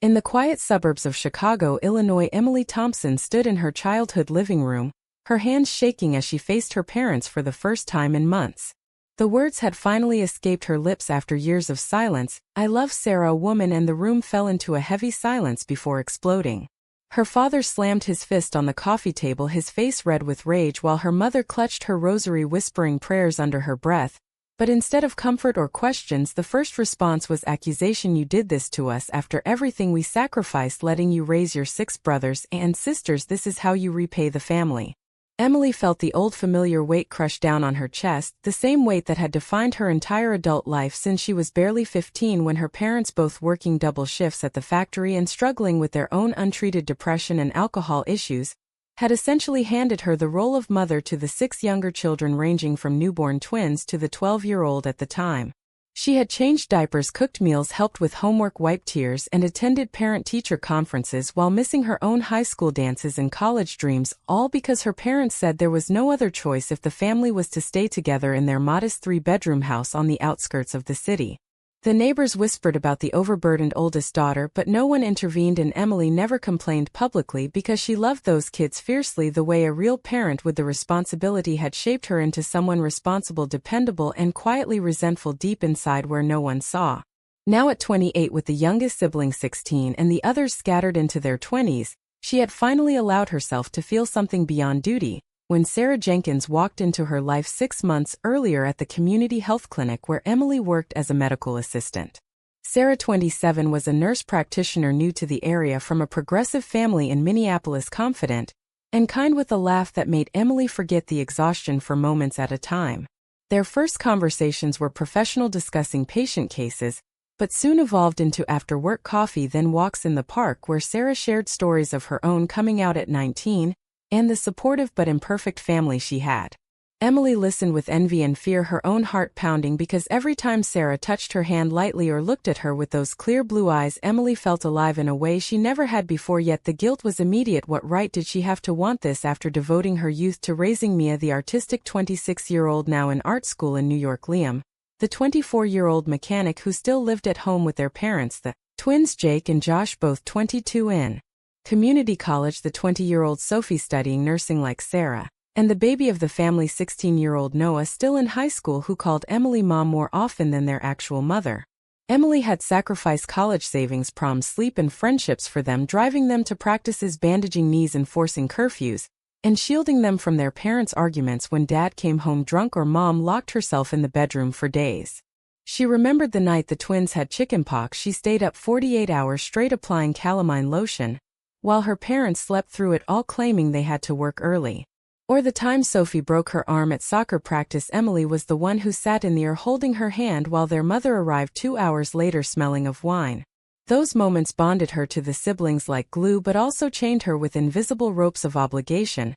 In the quiet suburbs of Chicago, Illinois, Emily Thompson stood in her childhood living room, her hands shaking as she faced her parents for the first time in months. The words had finally escaped her lips after years of silence. "I love Sarah, woman," and the room fell into a heavy silence before exploding. Her father slammed his fist on the coffee table, his face red with rage, while her mother clutched her rosary, whispering prayers under her breath. But instead of comfort or questions, the first response was accusation. "You did this to us after everything we sacrificed, letting you raise your 6 brothers and sisters. This is how you repay the family." Emily felt the old familiar weight crush down on her chest, the same weight that had defined her entire adult life since she was barely 15, when her parents, both working double shifts at the factory and struggling with their own untreated depression and alcohol issues, had essentially handed her the role of mother to the 6 younger children, ranging from newborn twins to the 12-year-old at the time. She had changed diapers, cooked meals, helped with homework, wiped tears, and attended parent-teacher conferences while missing her own high school dances and college dreams, all because her parents said there was no other choice if the family was to stay together in their modest 3-bedroom house on the outskirts of the city. The neighbors whispered about the overburdened oldest daughter, but no one intervened, and Emily never complained publicly because she loved those kids fiercely the way a real parent would. The responsibility had shaped her into someone responsible, dependable, and quietly resentful deep inside where no one saw. Now at 28, with the youngest sibling 16 and the others scattered into their 20s, she had finally allowed herself to feel something beyond duty, when Sarah Jenkins walked into her life 6 months earlier at the community health clinic where Emily worked as a medical assistant. Sarah, 27, was a nurse practitioner new to the area from a progressive family in Minneapolis, confident and kind, with a laugh that made Emily forget the exhaustion for moments at a time. Their first conversations were professional, discussing patient cases, but soon evolved into after-work coffee, then walks in the park where Sarah shared stories of her own coming out at 19, and the supportive but imperfect family she had. Emily listened with envy and fear, her own heart pounding, because every time Sarah touched her hand lightly or looked at her with those clear blue eyes, Emily felt alive in a way she never had before. Yet the guilt was immediate. What right did she have to want this after devoting her youth to raising Mia, the artistic 26-year-old now in art school in New York, Liam, the 24-year-old mechanic who still lived at home with their parents, the twins Jake and Josh, both 22 in community college, the 20-year-old Sophie studying nursing like Sarah, and the baby of the family, 16-year-old Noah, still in high school, who called Emily mom more often than their actual mother. Emily had sacrificed college savings, prom, sleep, and friendships for them, driving them to practices, bandaging knees, enforcing curfews, and shielding them from their parents' arguments when dad came home drunk or mom locked herself in the bedroom for days. She remembered the night the twins had chickenpox. She stayed up 48 hours straight applying calamine lotion, while her parents slept through it all, claiming they had to work early. Or the time Sophie broke her arm at soccer practice. Emily was the one who sat in the air holding her hand while their mother arrived 2 hours later smelling of wine. Those moments bonded her to the siblings like glue, but also chained her with invisible ropes of obligation.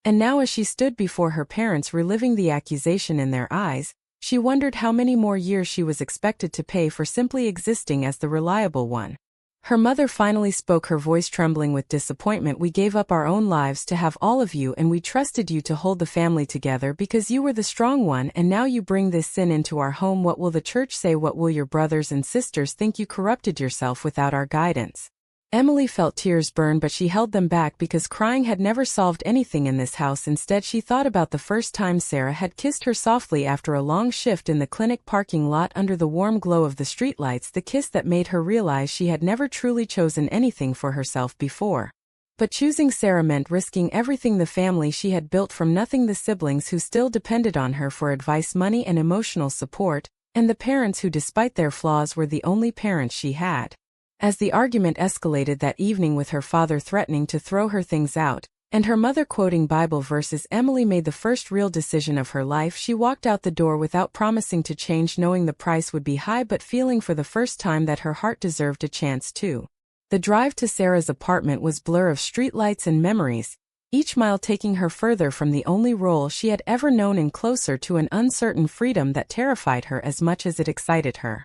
And now, as she stood before her parents, reliving the accusation in their eyes, she wondered how many more years she was expected to pay for simply existing as the reliable one. Her mother finally spoke, her voice trembling with disappointment. "We gave up our own lives to have all of you, and we trusted you to hold the family together because you were the strong one, and now you bring this sin into our home. What will the church say? What will your brothers and sisters think? You corrupted yourself without our guidance." Emily felt tears burn, but she held them back because crying had never solved anything in this house. Instead, she thought about the first time Sarah had kissed her softly after a long shift in the clinic parking lot under the warm glow of the streetlights, the kiss that made her realize she had never truly chosen anything for herself before. But choosing Sarah meant risking everything: the family she had built from nothing, the siblings who still depended on her for advice, money, and emotional support, and the parents who, despite their flaws, were the only parents she had. As the argument escalated that evening, with her father threatening to throw her things out, and her mother quoting Bible verses, Emily made the first real decision of her life. She walked out the door without promising to change, knowing the price would be high, but feeling for the first time that her heart deserved a chance too. The drive to Sarah's apartment was a blur of streetlights and memories, each mile taking her further from the only role she had ever known and closer to an uncertain freedom that terrified her as much as it excited her.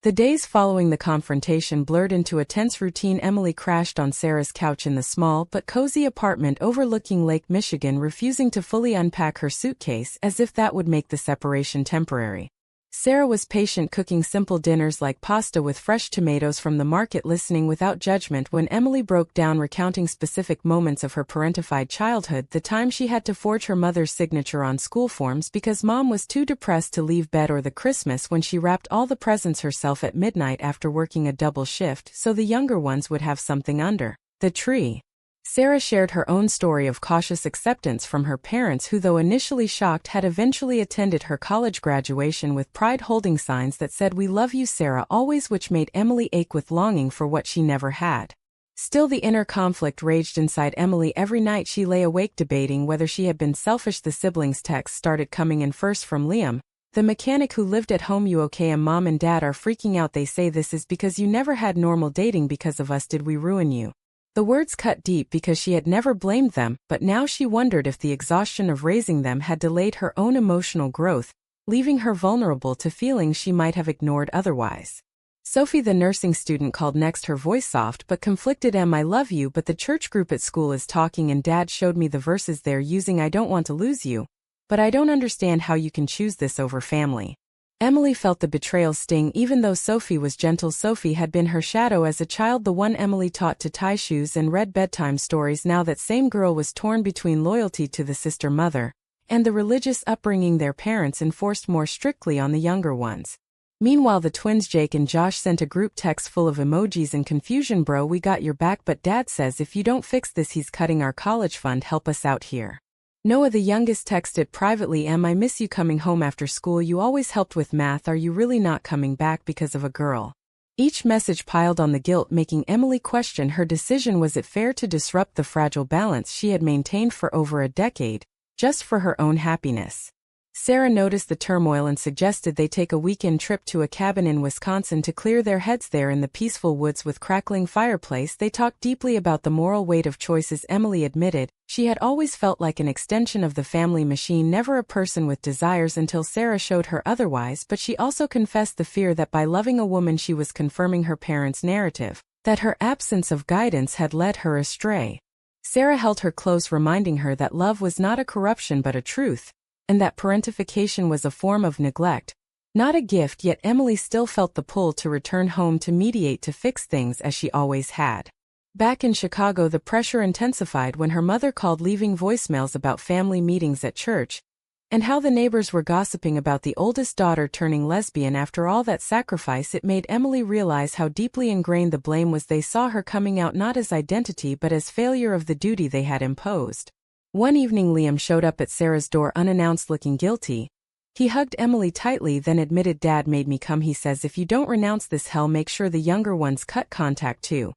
The days following the confrontation blurred into a tense routine. Emily crashed on Sarah's couch in the small but cozy apartment overlooking Lake Michigan, refusing to fully unpack her suitcase as if that would make the separation temporary. Sarah was patient, cooking simple dinners like pasta with fresh tomatoes from the market, listening without judgment when Emily broke down, recounting specific moments of her parentified childhood, the time she had to forge her mother's signature on school forms because mom was too depressed to leave bed, or the Christmas when she wrapped all the presents herself at midnight after working a double shift so the younger ones would have something under the tree. Sarah shared her own story of cautious acceptance from her parents, who, though initially shocked, had eventually attended her college graduation with pride, holding signs that said "We love you, Sarah," always, which made Emily ache with longing for what she never had. Still, the inner conflict raged inside Emily. Every night she lay awake debating whether she had been selfish. The siblings' texts started coming in, first from Liam, the mechanic who lived at home. "You okay? Mom and Dad are freaking out. They say this is because you never had normal dating because of us. Did we ruin you?" The words cut deep because she had never blamed them, but now she wondered if the exhaustion of raising them had delayed her own emotional growth, leaving her vulnerable to feelings she might have ignored otherwise. Sophie, the nursing student, called next, her voice soft but conflicted. "I love you, but the church group at school is talking and Dad showed me the verses they're using. I don't want to lose you, but I don't understand how you can choose this over family." Emily felt the betrayal sting. Even though Sophie was gentle, Sophie had been her shadow as a child, the one Emily taught to tie shoes and read bedtime stories. Now that same girl was torn between loyalty to the sister mother and the religious upbringing their parents enforced more strictly on the younger ones. Meanwhile, the twins Jake and Josh sent a group text full of emojis and confusion. "Bro, we got your back, but Dad says if you don't fix this he's cutting our college fund. Help us out here." Noah, the youngest, texted privately, "I miss you coming home after school. You always helped with math. Are you really not coming back because of a girl?" Each message piled on the guilt, making Emily question her decision. Was it fair to disrupt the fragile balance she had maintained for over a decade, just for her own happiness? Sarah noticed the turmoil and suggested they take a weekend trip to a cabin in Wisconsin to clear their heads. There in the peaceful woods with crackling fireplace, they talked deeply about the moral weight of choices. Emily admitted she had always felt like an extension of the family machine, never a person with desires until Sarah showed her otherwise, but she also confessed the fear that by loving a woman she was confirming her parents' narrative, that her absence of guidance had led her astray. Sarah held her close, reminding her that love was not a corruption but a truth, and that parentification was a form of neglect, not a gift. Yet Emily still felt the pull to return home to mediate, to fix things as she always had. Back in Chicago, the pressure intensified when her mother called, leaving voicemails about family meetings at church, and how the neighbors were gossiping about the oldest daughter turning lesbian. After all that sacrifice, it made Emily realize how deeply ingrained the blame was. They saw her coming out not as identity but as failure of the duty they had imposed. One evening, Liam showed up at Sarah's door unannounced, looking guilty. He hugged Emily tightly, then admitted, "Dad made me come. He says if you don't renounce this hell, make sure the younger ones cut contact too.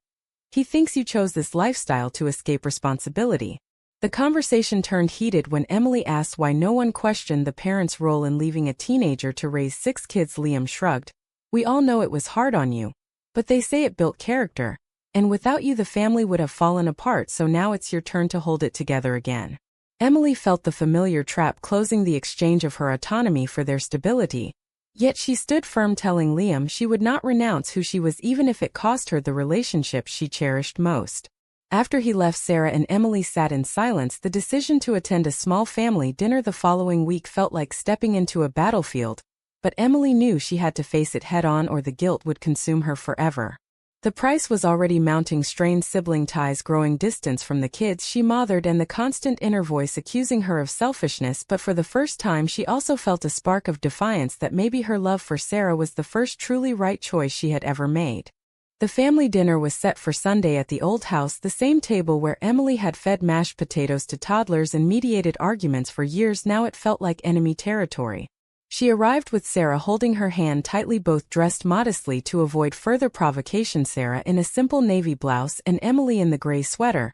He thinks you chose this lifestyle to escape responsibility." The conversation turned heated when Emily asked why no one questioned the parents' role in leaving a teenager to raise 6 kids. Liam shrugged. "We all know it was hard on you, but they say it built character. And without you the family would have fallen apart, so now it's your turn to hold it together again." Emily felt the familiar trap closing, the exchange of her autonomy for their stability. Yet she stood firm, telling Liam she would not renounce who she was even if it cost her the relationship she cherished most. After he left, Sarah and Emily sat in silence. The decision to attend a small family dinner the following week felt like stepping into a battlefield, but Emily knew she had to face it head-on or the guilt would consume her forever. The price was already mounting: strained sibling ties, growing distance from the kids she mothered, and the constant inner voice accusing her of selfishness. But for the first time she also felt a spark of defiance that maybe her love for Sarah was the first truly right choice she had ever made. The family dinner was set for Sunday at the old house, the same table where Emily had fed mashed potatoes to toddlers and mediated arguments for years. Now it felt like enemy territory. She arrived with Sarah holding her hand tightly, both dressed modestly to avoid further provocation, Sarah in a simple navy blouse and Emily in the gray sweater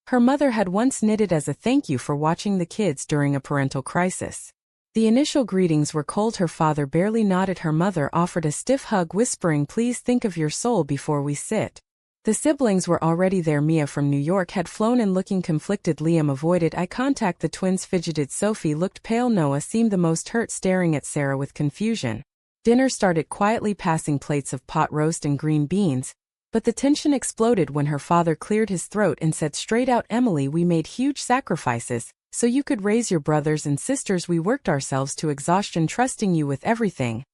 her mother had once knitted as a thank you for watching the kids during a parental crisis. The initial greetings were cold. Her father barely nodded. Her mother offered a stiff hug, whispering, "Please think of your soul before we sit." The siblings were already there. Mia from New York had flown in, looking conflicted. Liam avoided eye contact. The twins fidgeted. Sophie looked pale. Noah seemed the most hurt, staring at Sarah with confusion. Dinner started quietly, passing plates of pot roast and green beans, but the tension exploded when her father cleared his throat and said straight out, "Emily, we made huge sacrifices so you could raise your brothers and sisters. We worked ourselves to exhaustion trusting you with everything,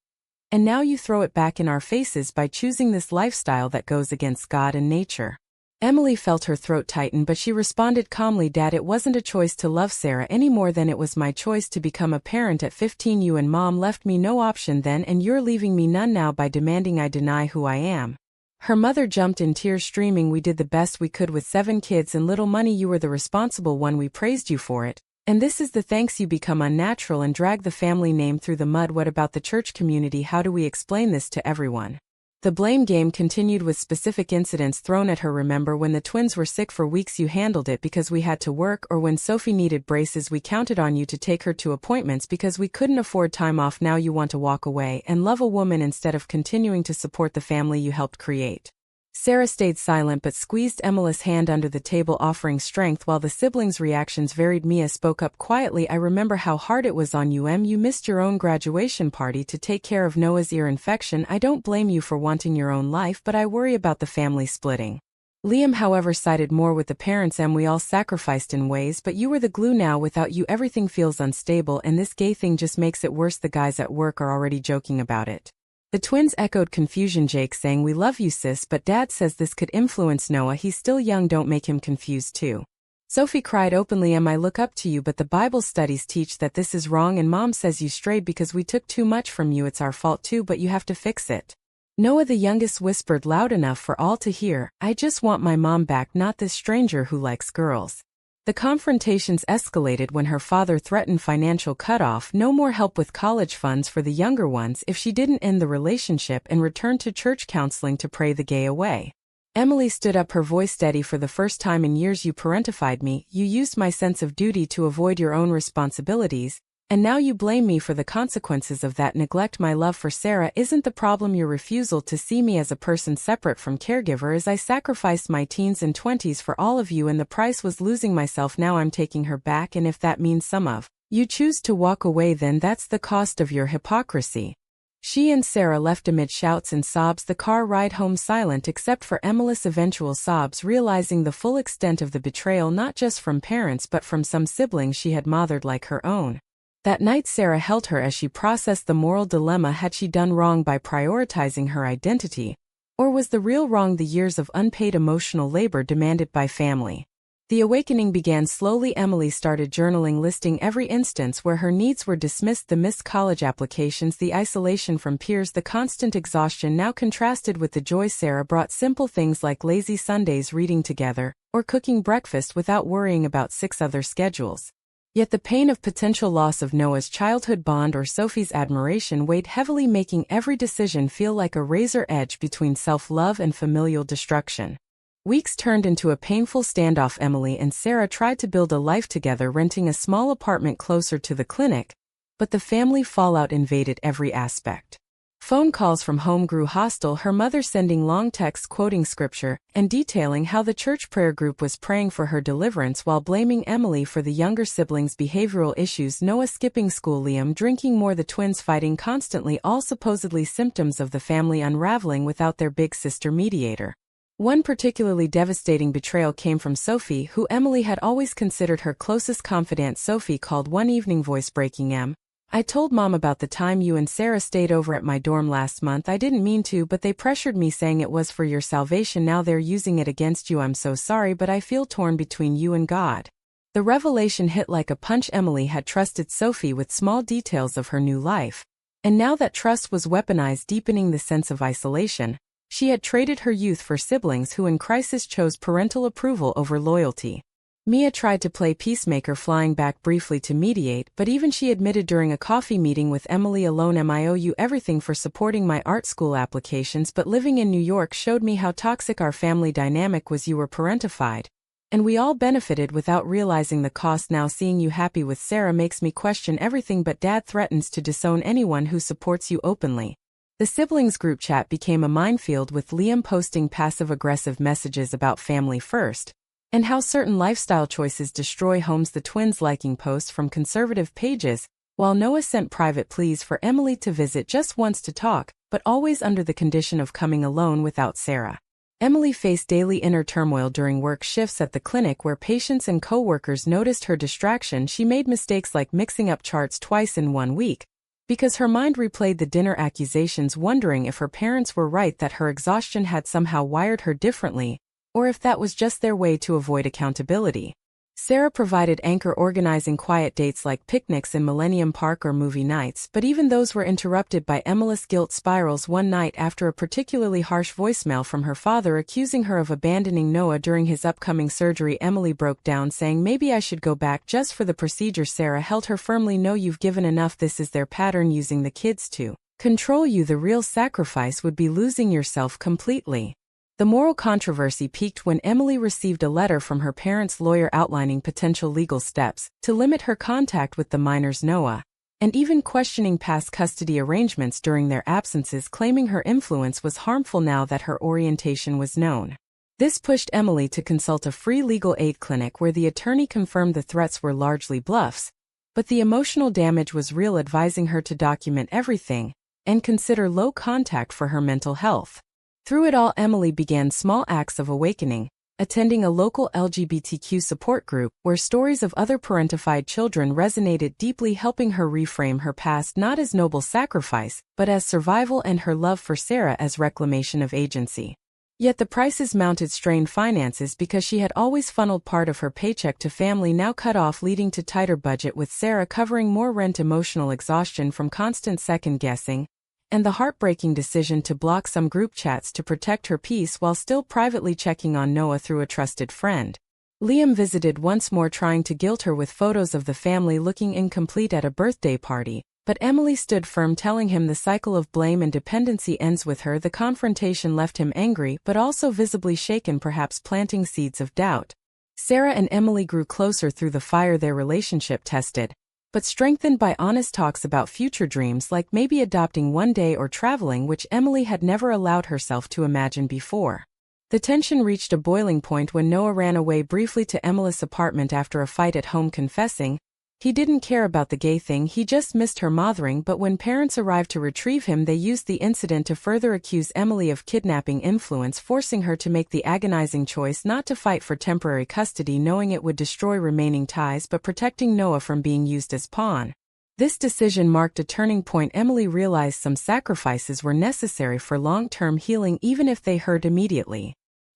And now you throw it back in our faces by choosing this lifestyle that goes against God and nature." Emily felt her throat tighten, but she responded calmly, "Dad, it wasn't a choice to love Sarah any more than it was my choice to become a parent at 15. You and Mom left me no option then, and you're leaving me none now by demanding I deny who I am." Her mother jumped in tears, streaming, "We did the best we could with 7 kids and little money. You were the responsible one. We praised you for it. And this is the thanks. You become unnatural and drag the family name through the mud. What about the church community? How do we explain this to everyone?" The blame game continued with specific incidents thrown at her. "Remember when the twins were sick for weeks? You handled it because we had to work. Or when Sophie needed braces, we counted on you to take her to appointments because we couldn't afford time off. Now you want to walk away and love a woman instead of continuing to support the family you helped create." Sarah stayed silent but squeezed Emily's hand under the table, offering strength while the siblings' reactions varied. Mia spoke up quietly. "I remember how hard it was on you, Em. You missed your own graduation party to take care of Noah's ear infection. I don't blame you for wanting your own life, but I worry about the family splitting." Liam, however, sided more with the parents. "Em, we all sacrificed in ways, but you were the glue. Now without you everything feels unstable, and this gay thing just makes it worse. The guys at work are already joking about it." The twins echoed confusion, Jake saying, "We love you, sis, but Dad says this could influence Noah. He's still young, don't make him confused too." Sophie cried openly, "Em, I look up to you, but the Bible studies teach that this is wrong, and Mom says you strayed because we took too much from you. It's our fault too, but you have to fix it." Noah, the youngest, whispered loud enough for all to hear, "I just want my mom back, not this stranger who likes girls." The confrontations escalated when her father threatened financial cutoff, no more help with college funds for the younger ones if she didn't end the relationship and return to church counseling to pray the gay away. Emily stood up, her voice steady. "For the first time in years you parentified me, you used my sense of duty to avoid your own responsibilities, and now you blame me for the consequences of that neglect. My love for Sarah isn't the problem. Your refusal to see me as a person separate from caregiver is. I sacrificed my teens and 20s for all of you, and the price was losing myself. Now I'm taking her back, and if that means some of you choose to walk away, then that's the cost of your hypocrisy." She and Sarah left amid shouts and sobs, the car ride home silent except for Emily's eventual sobs, realizing the full extent of the betrayal, not just from parents but from some siblings she had mothered like her own. That night Sarah held her as she processed the moral dilemma. Had she done wrong by prioritizing her identity? Or was the real wrong the years of unpaid emotional labor demanded by family? The awakening began slowly. Emily started journaling, listing every instance where her needs were dismissed: the missed college applications, the isolation from peers, the constant exhaustion. Now contrasted with the joy Sarah brought, simple things like lazy Sundays, reading together, or cooking breakfast without worrying about 6 other schedules. Yet the pain of potential loss of Noah's childhood bond or Sophie's admiration weighed heavily, making every decision feel like a razor edge between self-love and familial destruction. Weeks turned into a painful standoff. Emily and Sarah tried to build a life together, renting a small apartment closer to the clinic, but the family fallout invaded every aspect. Phone calls from home grew hostile, her mother sending long texts quoting scripture and detailing how the church prayer group was praying for her deliverance while blaming Emily for the younger siblings' behavioral issues. Noah skipping school, Liam drinking more, the twins fighting constantly, all supposedly symptoms of the family unraveling without their big sister mediator. One particularly devastating betrayal came from Sophie, who Emily had always considered her closest confidant. Sophie called one evening, voice breaking, "Em, I told Mom about the time you and Sarah stayed over at my dorm last month. I didn't mean to, but they pressured me, saying it was for your salvation. Now they're using it against you. I'm so sorry, but I feel torn between you and God." The revelation hit like a punch. Emily had trusted Sophie with small details of her new life, and now that trust was weaponized, deepening the sense of isolation. She had traded her youth for siblings who in crisis chose parental approval over loyalty. Mia tried to play peacemaker, flying back briefly to mediate, but even she admitted during a coffee meeting with Emily alone, "Em, I owe you everything for supporting my art school applications, but living in New York showed me how toxic our family dynamic was. You were parentified, and we all benefited without realizing the cost. Now seeing you happy with Sarah makes me question everything, but Dad threatens to disown anyone who supports you openly." The siblings group chat became a minefield, with Liam posting passive-aggressive messages about family first, and how certain lifestyle choices destroy homes, the twins liking posts from conservative pages, while Noah sent private pleas for Emily to visit just once to talk, but always under the condition of coming alone without Sarah. Emily faced daily inner turmoil during work shifts at the clinic, where patients and co-workers noticed her distraction. She made mistakes like mixing up charts twice in one week, because her mind replayed the dinner accusations, wondering if her parents were right that her exhaustion had somehow wired her differently, or if that was just their way to avoid accountability. Sarah provided anchor, organizing quiet dates like picnics in Millennium Park or movie nights, but even those were interrupted by Emily's guilt spirals one night after a particularly harsh voicemail from her father accusing her of abandoning Noah during his upcoming surgery. Emily broke down, saying, "Maybe I should go back just for the procedure." Sarah held her firmly. "No, you've given enough. This is their pattern, using the kids to control you. The real sacrifice would be losing yourself completely." The moral controversy peaked when Emily received a letter from her parents' lawyer outlining potential legal steps to limit her contact with the minors Noah, and even questioning past custody arrangements during their absences, claiming her influence was harmful now that her orientation was known. This pushed Emily to consult a free legal aid clinic where the attorney confirmed the threats were largely bluffs, but the emotional damage was real, advising her to document everything and consider low contact for her mental health. Through it all, Emily began small acts of awakening, attending a local LGBTQ support group where stories of other parentified children resonated deeply, helping her reframe her past not as noble sacrifice, but as survival, and her love for Sarah as reclamation of agency. Yet the prices mounted: strained finances because she had always funneled part of her paycheck to family, now cut off, leading to tighter budget with Sarah covering more rent, emotional exhaustion from constant second-guessing, and the heartbreaking decision to block some group chats to protect her peace while still privately checking on Noah through a trusted friend. Liam visited once more, trying to guilt her with photos of the family looking incomplete at a birthday party, but Emily stood firm, telling him the cycle of blame and dependency ends with her. The confrontation left him angry but also visibly shaken, perhaps planting seeds of doubt. Sarah and Emily grew closer through the fire, their relationship tested, but strengthened by honest talks about future dreams like maybe adopting one day or traveling, which Emily had never allowed herself to imagine before. The tension reached a boiling point when Noah ran away briefly to Emily's apartment after a fight at home, confessing he didn't care about the gay thing, he just missed her mothering. But when parents arrived to retrieve him, they used the incident to further accuse Emily of kidnapping influence, forcing her to make the agonizing choice not to fight for temporary custody, knowing it would destroy remaining ties, but protecting Noah from being used as pawn. This decision marked a turning point. Emily realized some sacrifices were necessary for long-term healing, even if they hurt immediately.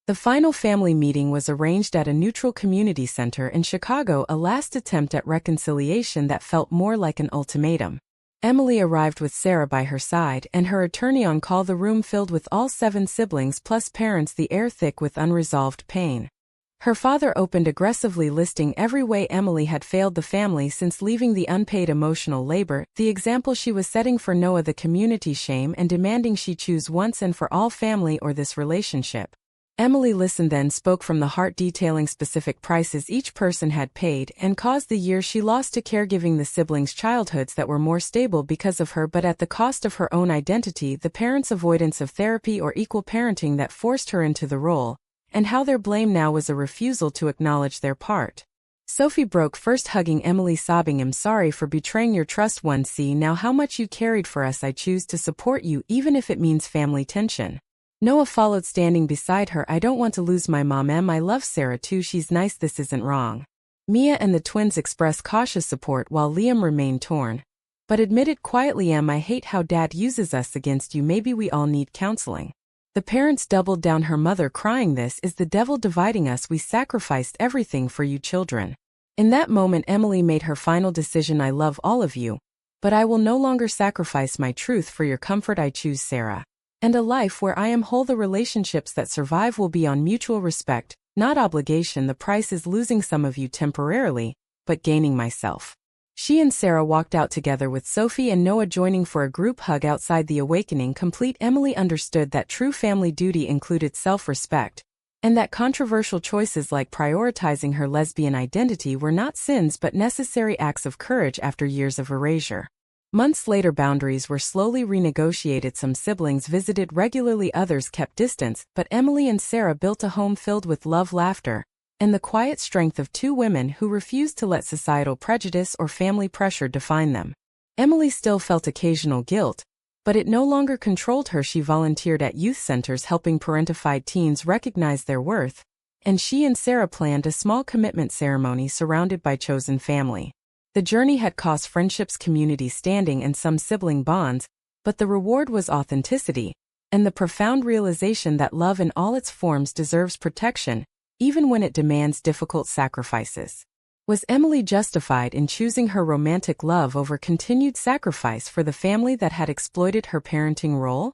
The final family meeting was arranged at a neutral community center in Chicago, a last attempt at reconciliation that felt more like an ultimatum. Emily arrived with Sarah by her side and her attorney on call, the room filled with all 7 siblings plus parents, the air thick with unresolved pain. Her father opened aggressively, listing every way Emily had failed the family since leaving, the unpaid emotional labor, the example she was setting for Noah, the community shame, and demanding she choose once and for all, family or this relationship. Emily listened, then spoke from the heart, detailing specific prices each person had paid and caused the years she lost to caregiving the siblings' childhoods that were more stable because of her, but at the cost of her own identity, the parents' avoidance of therapy or equal parenting that forced her into the role, and how their blame now was a refusal to acknowledge their part. Sophie broke first, hugging Emily, sobbing, "I'm sorry for betraying your trust. See now how much you carried for us. I choose to support you even if it means family tension." Noah followed, standing beside her. "I don't want to lose my mom, Em. I love Sarah too. She's nice. This isn't wrong." Mia and the twins expressed cautious support while Liam remained torn, but admitted quietly, "Em, I hate how Dad uses us against you. Maybe we all need counseling." The parents doubled down, her mother crying, "This is the devil dividing us. We sacrificed everything for you children." In that moment, Emily made her final decision: "I love all of you, but I will no longer sacrifice my truth for your comfort. I choose Sarah and a life where I am whole. The relationships that survive will be on mutual respect, not obligation. The price is losing some of you temporarily, but gaining myself." She and Sarah walked out together, with Sophie and Noah joining for a group hug outside. The awakening complete, Emily understood that true family duty included self-respect, and that controversial choices like prioritizing her lesbian identity were not sins but necessary acts of courage after years of erasure. Months later, boundaries were slowly renegotiated. Some siblings visited regularly, others kept distance, but Emily and Sarah built a home filled with love, laughter, and the quiet strength of 2 women who refused to let societal prejudice or family pressure define them. Emily still felt occasional guilt, but it no longer controlled her. She volunteered at youth centers, helping parentified teens recognize their worth, and she and Sarah planned a small commitment ceremony surrounded by chosen family. The journey had cost friendships, community standing, and some sibling bonds, but the reward was authenticity, and the profound realization that love in all its forms deserves protection, even when it demands difficult sacrifices. Was Emily justified in choosing her romantic love over continued sacrifice for the family that had exploited her parenting role?